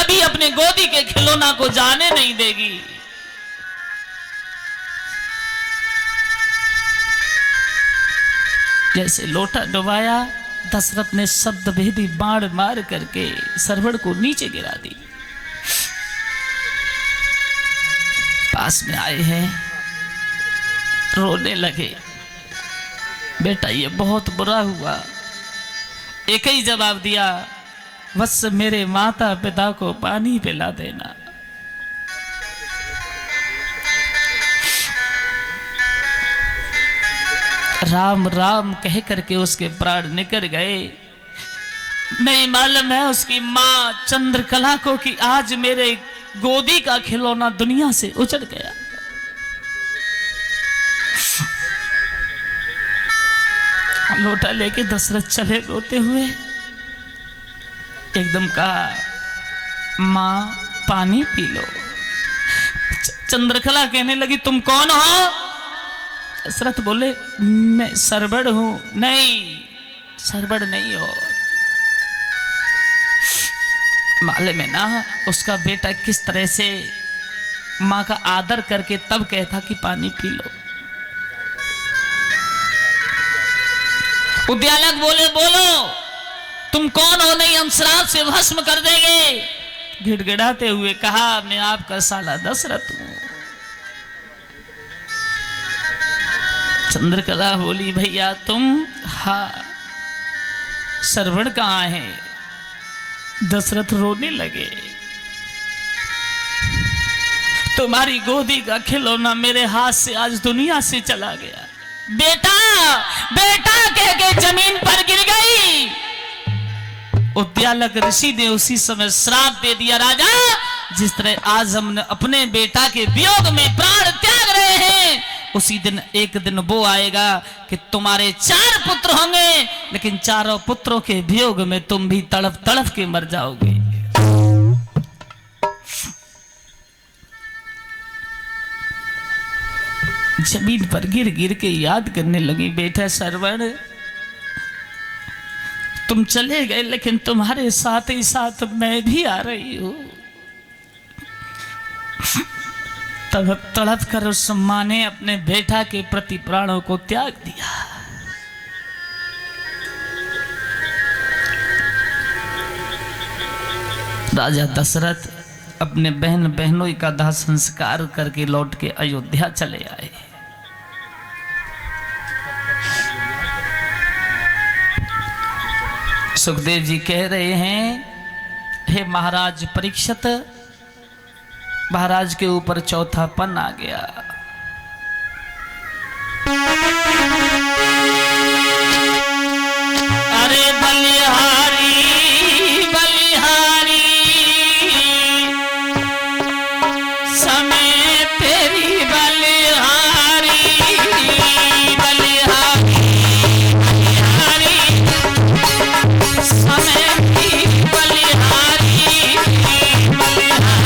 कभी अपने गोदी के खिलौना को जाने नहीं देगी। जैसे लोटा डुबाया, दशरथ ने शब्द भेदी बाण मार करके सरवण को नीचे गिरा दी। पास में आए हैं, रोने लगे। बेटा ये बहुत बुरा हुआ। एक ही जवाब दिया, बस मेरे माता पिता को पानी पिला देना। राम राम कह करके उसके प्राण निकल गए। नहीं मालूम है उसकी मां चंद्रकला को कि आज मेरे गोदी का खिलौना दुनिया से उजड़ गया। लोटा लेके दशरथ चले रोते हुए। एकदम कहा, मां पानी पी लो। चंद्रकला कहने लगी, तुम कौन हो? दशरथ बोले, मैं सरवण हूं। नहीं, सरवण नहीं हो। मालूम है ना उसका बेटा किस तरह से मां का आदर करके तब कहता कि पानी पी लो। उद्यालक बोले, बोलो तुम कौन हो? नहीं, हम श्राप से भस्म कर देंगे। गिड़गिड़ाते हुए कहा, मैं आपका साला दशरथ हूं। चंद्रकला बोली, भैया तुम? हाँ। सरवण कहाँ है? दशरथ रोने लगे। तुम्हारी गोदी का खिलौना मेरे हाथ से आज दुनिया से चला गया। बेटा बेटा कह के जमीन पर गिर गई। उद्यालक ऋषि ने उसी समय श्राप दे दिया, राजा जिस तरह आज हमने अपने बेटा के वियोग में प्राण त्याग रहे हैं, उसी दिन एक दिन वो आएगा कि तुम्हारे 4 पुत्र होंगे, लेकिन चारों पुत्रों के वियोग में तुम भी तड़प तड़प के मर जाओगे। जमीन पर गिर गिर के याद करने लगी, बेटा सरवण तुम चले गए, लेकिन तुम्हारे साथ ही साथ मैं भी आ रही हूं। तड़प तड़प कर उस मां ने अपने बेटा के प्रति प्राणों को त्याग दिया। राजा दशरथ अपने बहन बहनों का दाह संस्कार करके लौट के अयोध्या चले आए। सुखदेव जी कह रहे हैं, हे महाराज परीक्षित, महाराज के ऊपर चौथापन आ गया। अरे बलिहारी बलिहारी समय तेरी बलिहारी बलिहारी बलिहारी समय की बलिहारी बलिहारी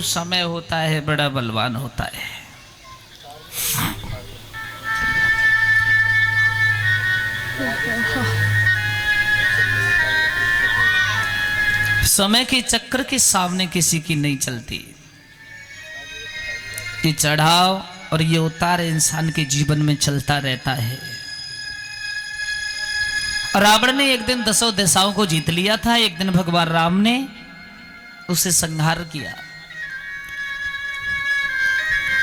समय होता है बड़ा बलवान होता है। समय के चक्र के सामने किसी की नहीं चलती। ये चढ़ाव और ये उतार इंसान के जीवन में चलता रहता है। रावण ने एक दिन 10 दिशाओं को जीत लिया था। एक दिन भगवान राम ने उसे संहार किया।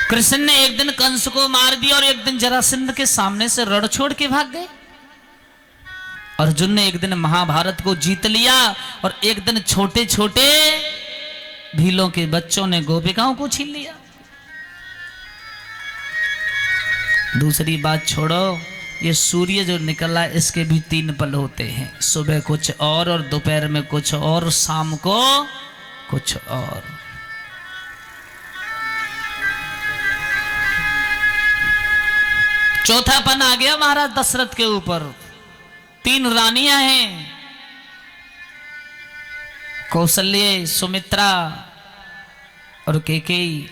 कृष्ण ने एक दिन कंस को मार दिया और एक दिन जरासंध के सामने से रण छोड़ के भाग गए। अर्जुन ने एक दिन महाभारत को जीत लिया और एक दिन छोटे छोटे भीलों के बच्चों ने गोपिकाओं को छीन लिया। दूसरी बात छोड़ो, ये सूर्य जो निकला इसके भी 3 पल होते हैं। सुबह कुछ और दोपहर में कुछ और, शाम को कुछ और। चौथा पन आ गया महाराज दशरथ के ऊपर। 3 रानियां हैं, कौशल्य, सुमित्रा और कैकेयी।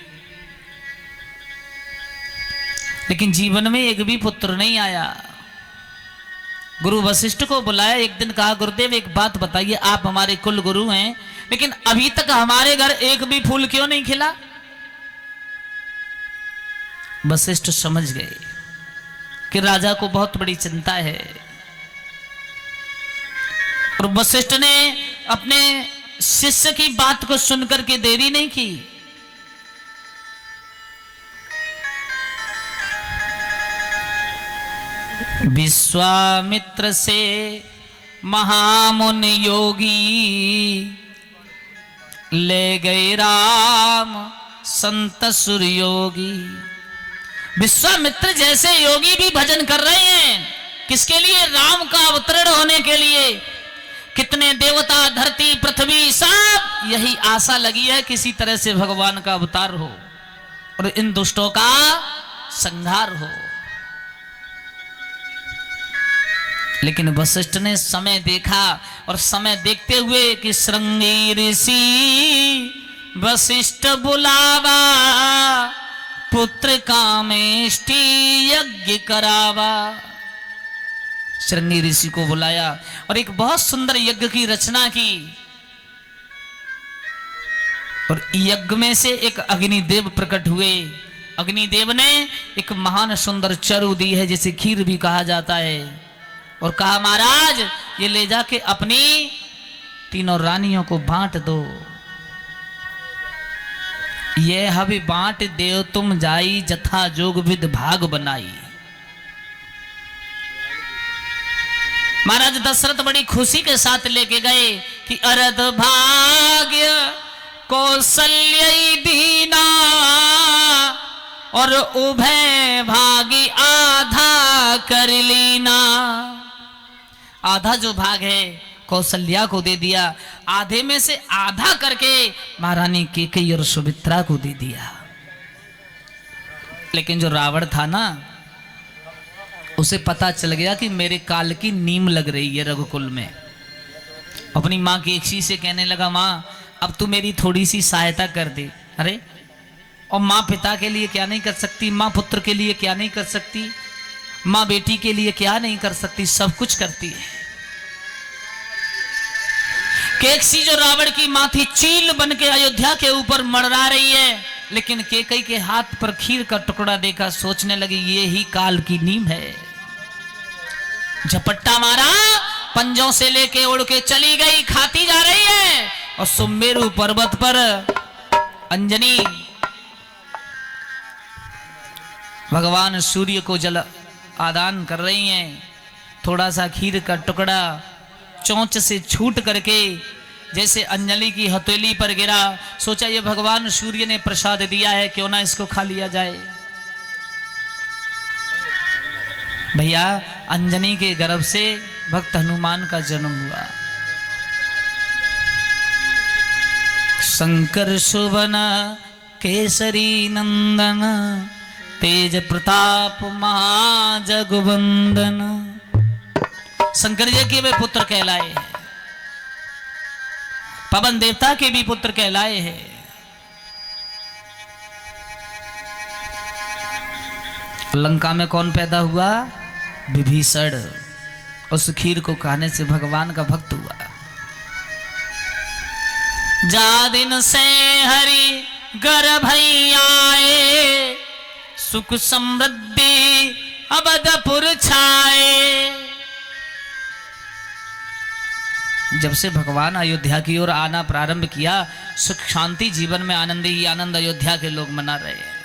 लेकिन जीवन में एक भी पुत्र नहीं आया। गुरु वशिष्ठ को बुलाया। एक दिन कहा, गुरुदेव एक बात बताइए, आप हमारे कुल गुरु हैं लेकिन अभी तक हमारे घर एक भी फूल क्यों नहीं खिला? वशिष्ठ समझ गए कि राजा को बहुत बड़ी चिंता है। और वशिष्ठ ने अपने शिष्य की बात को सुनकर के देरी नहीं की। विश्वामित्र से महामुनि योगी ले गए राम संत सुर योगी। विश्वामित्र जैसे योगी भी भजन कर रहे हैं। किसके लिए? राम का अवतरण होने के लिए। कितने देवता, धरती, पृथ्वी सब यही आशा लगी है किसी तरह से भगवान का अवतार हो और इन दुष्टों का संहार हो। लेकिन वशिष्ठ ने समय देखा और समय देखते हुए कि श्रृंगी ऋषि वशिष्ठ बुलावा, पुत्र कामेष्टि यज्ञ करावा। श्रृंगी ऋषि को बुलाया और एक बहुत सुंदर यज्ञ की रचना की। और यज्ञ में से एक अग्निदेव प्रकट हुए। अग्निदेव ने एक महान सुंदर चरु दी है जिसे खीर भी कहा जाता है। और कहा, महाराज ये ले जाके अपनी 3 रानियों को बांट दो। ये हबि बांट देव तुम जाई, जथा जोग विद भाग बनाई। महाराज दशरथ बड़ी खुशी के साथ लेके गए कि अरध भाग्य कौशल्य दीना और उभय भागी आधा कर लीना। आधा जो भाग है कौशल्या को दे दिया, आधे में से आधा करके महारानी कैकेयी और सुमित्रा को दे दिया। लेकिन जो रावण था ना, उसे पता चल गया कि मेरे काल की नीम लग रही है रघुकुल में। अपनी माँ कैकेयी से कहने लगा, माँ अब तू मेरी थोड़ी सी सहायता कर दे। अरे, और माँ पिता के लिए क्या नहीं कर सकती? माँ पुत्र के लिए क्या नहीं कर सकती? माँ बेटी के लिए क्या नहीं कर सकती? सब कुछ करती है। कैकेयी जो रावण की माँ थी, चील बन के अयोध्या के ऊपर मंडरा रही है। लेकिन कैकेयी के हाथ पर खीर का टुकड़ा देखा, सोचने लगी ये ही काल की नीम है। झपट्टा मारा, पंजों से लेके उड़ के चली गई, खाती जा रही है। और सुमेरु पर्वत पर अंजनी भगवान सूर्य को जल आदान कर रही हैं। थोड़ा सा खीर का टुकड़ा चोंच से छूट करके जैसे अंजलि की हथेली पर गिरा। सोचा ये भगवान सूर्य ने प्रसाद दिया है, क्यों ना इसको खा लिया जाए। भैया, अंजनी के गर्भ से भक्त हनुमान का जन्म हुआ। शंकर सुवन केसरी नंदन, तेज प्रताप महाजगवंदन। शंकर जी के वे पुत्र कहलाए हैं, पवन देवता के भी पुत्र कहलाए हैं। लंका में कौन पैदा हुआ? विभीषण। उस खीर को खाने से भगवान का भक्त हुआ। जा दिन से हरि गर्भ आए, सुख समृद्धि अवधपुर छाए। जब से भगवान अयोध्या की ओर आना प्रारंभ किया, सुख शांति जीवन में आनंद ही आनंद अयोध्या के लोग मना रहे हैं।